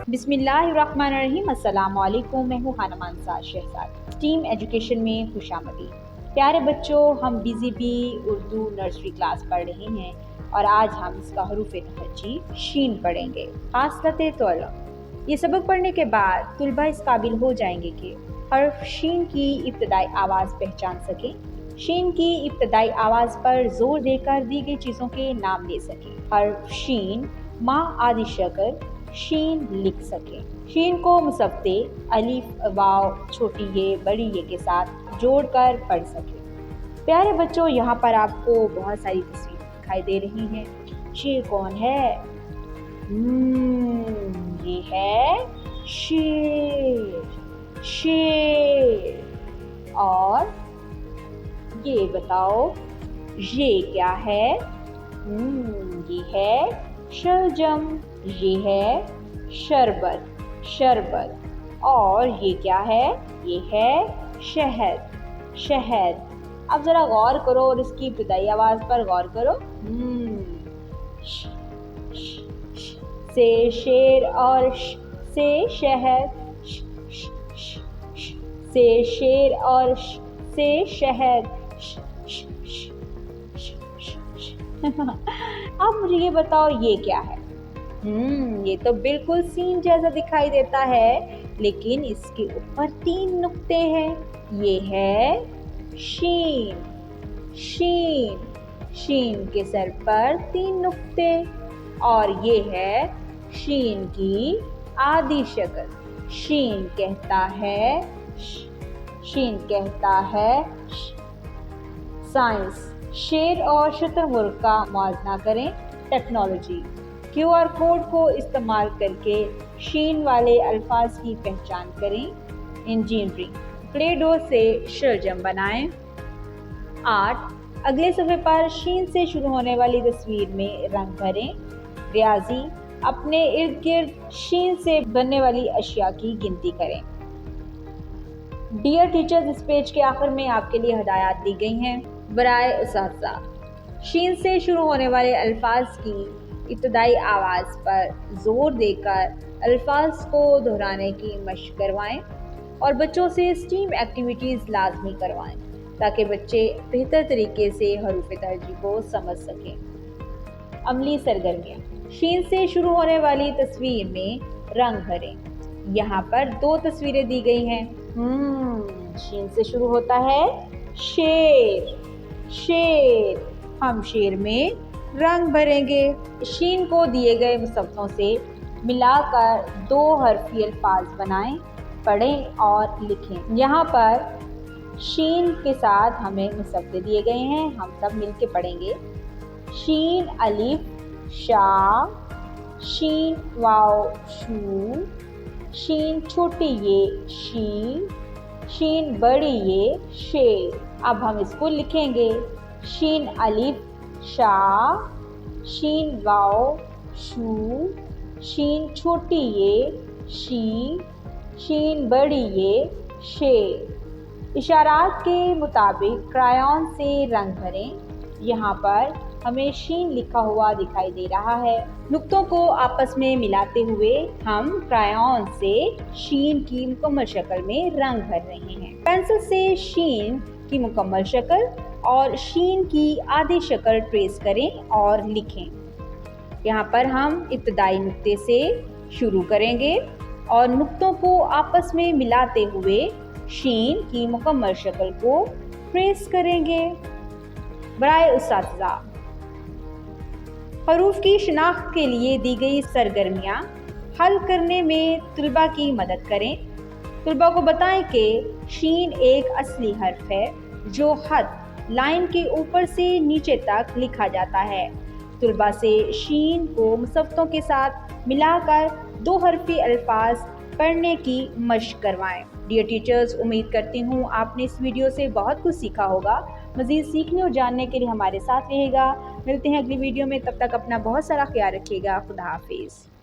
बिस्मिल्लाहिर्रहमानिर्रहीम। अस्सलाम वालेकुम। मैं हूँ हानमा अंसार शहजाद। स्टीम एजुकेशन में खुशामदी। प्यारे बच्चों, हम BZB उर्दू नर्सरी क्लास पढ़ रहे हैं और आज हम इसका हरूफ तहज्जी शीन पढ़ेंगे। हासलत तौला। ये सबक पढ़ने के बाद तुलबा इस काबिल हो जाएंगे कि हर्फ शीन की इब्तदाई आवाज़ पहचान सकें, शीन की इब्तदाई आवाज़ पर जोर देकर दी गई चीज़ों के नाम ले सकें। हर्फ शीन माँ आदि शक्ल शीन लिख सकें। शीन को मुसब्बे अलिफ, वाव, छोटी ये, बड़ी ये के साथ जोड़कर पढ़ सकें। प्यारे बच्चों, यहाँ पर आपको बहुत सारी तस्वीरें दिखाई दे रही हैं। शेर कौन है? ये है शेर। शेर। और ये बताओ, ये क्या है? ये है शलजम। ये है शरबत। शरबत। और ये क्या है? ये है शहद। शहद। अब जरा गौर करो और इसकी इब्तिदाई आवाज पर गौर करो। से शेर और से शहद। से शेर और से शहद। अब मुझे ये बताओ, ये क्या है? ये तो बिल्कुल सीन जैसा दिखाई देता है, लेकिन इसके ऊपर 3 नुक्ते हैं। ये है शीन। शीन। शीन के सर पर 3 नुक्ते। और ये है शीन की आधी शक्ल। शीन कहता है शीन कहता है साइंस। शेर और शुतुरमुर्ग का मुआवजा करें। टेक्नोलॉजी। QR कोड को इस्तेमाल करके शीन वाले अल्फाज की पहचान करें। इंजीनियरिंग। प्ले डो से शलजम बनाएं। आर्ट। अगले सफ़े पर शीन से शुरू होने वाली तस्वीर में रंग भरें। रियाजी। अपने इर्द गिर्द शीन से बनने वाली अशिया की गिनती करें। डियर टीचर्स, इस पेज के आखिर में आपके लिए हदायत दी गई हैं। बराए उसातिज़ा, शीन से शुरू होने वाले अल्फाज की इब्तदाई आवाज़ पर ज़ोर देकर अल्फाज को दोहराने की मशक करवाएं और बच्चों से स्टीम एक्टिविटीज़ लाजमी करवाएं ताकि बच्चे बेहतर तरीके से हरूफ तहज्जी को समझ सकें। अमली सरगर्मियाँ। शीन से शुरू होने वाली तस्वीर में रंग भरें। यहाँ पर 2 तस्वीरें दी गई हैं। शीन से शुरू होता है शेर। शेर। हम शेर में रंग भरेंगे। शीन को दिए गए मुसव्वों से मिलाकर 2 हरफी अल्फाज बनाएं, पढ़ें और लिखें। यहाँ पर शीन के साथ हमें मुसव्वे दिए गए हैं, हम सब मिलके पढ़ेंगे। शीन अलिफ शा। शीन वाव शू। शीन छोटी ये शी। शीन बड़ी ये शेर। अब हम इसको लिखेंगे। शीन अलिफ शा। शीन वाव शू। शीन छोटी ये शी। शीन बड़ी ये शेर। इशारात के मुताबिक क्रायॉन से रंग भरें। यहाँ पर हमें शीन लिखा हुआ दिखाई दे रहा है। नुक्तों को आपस में मिलाते हुए हम क्रायॉन से शीन की मुकम्मल शक्ल में रंग भर रहे हैं। पेंसिल से शीन की मुकम्मल शक्ल और शीन की आधी शक्ल ट्रेस करें और लिखें। यहाँ पर हम इब्तदाई नुक्ते से शुरू करेंगे और नुक्तों को आपस में मिलाते हुए शीन की मुकम्मल शक्ल को ट्रेस करेंगे। बराए उसातिज़ा, हरूफ की शिनाख्त के लिए दी गई सरगर्मियाँ हल करने में तुलबा की मदद करें। तुलबा को बताएं कि शीन एक असली हर्फ है जो खत लाइन के ऊपर से नीचे तक लिखा जाता है। तुलबा से शीन को मुसव्वों के साथ मिलाकर 2 हरफी अल्फाज पढ़ने की मशक करवाएं। डियर टीचर्स, उम्मीद करती हूँ आपने इस वीडियो से बहुत कुछ सीखा होगा। मज़ीद सीखने और जानने के लिए हमारे साथ रहेगा। मिलते हैं अगली वीडियो में, तब तक अपना बहुत सारा ख्याल रखिएगा। खुदा हाफिज़।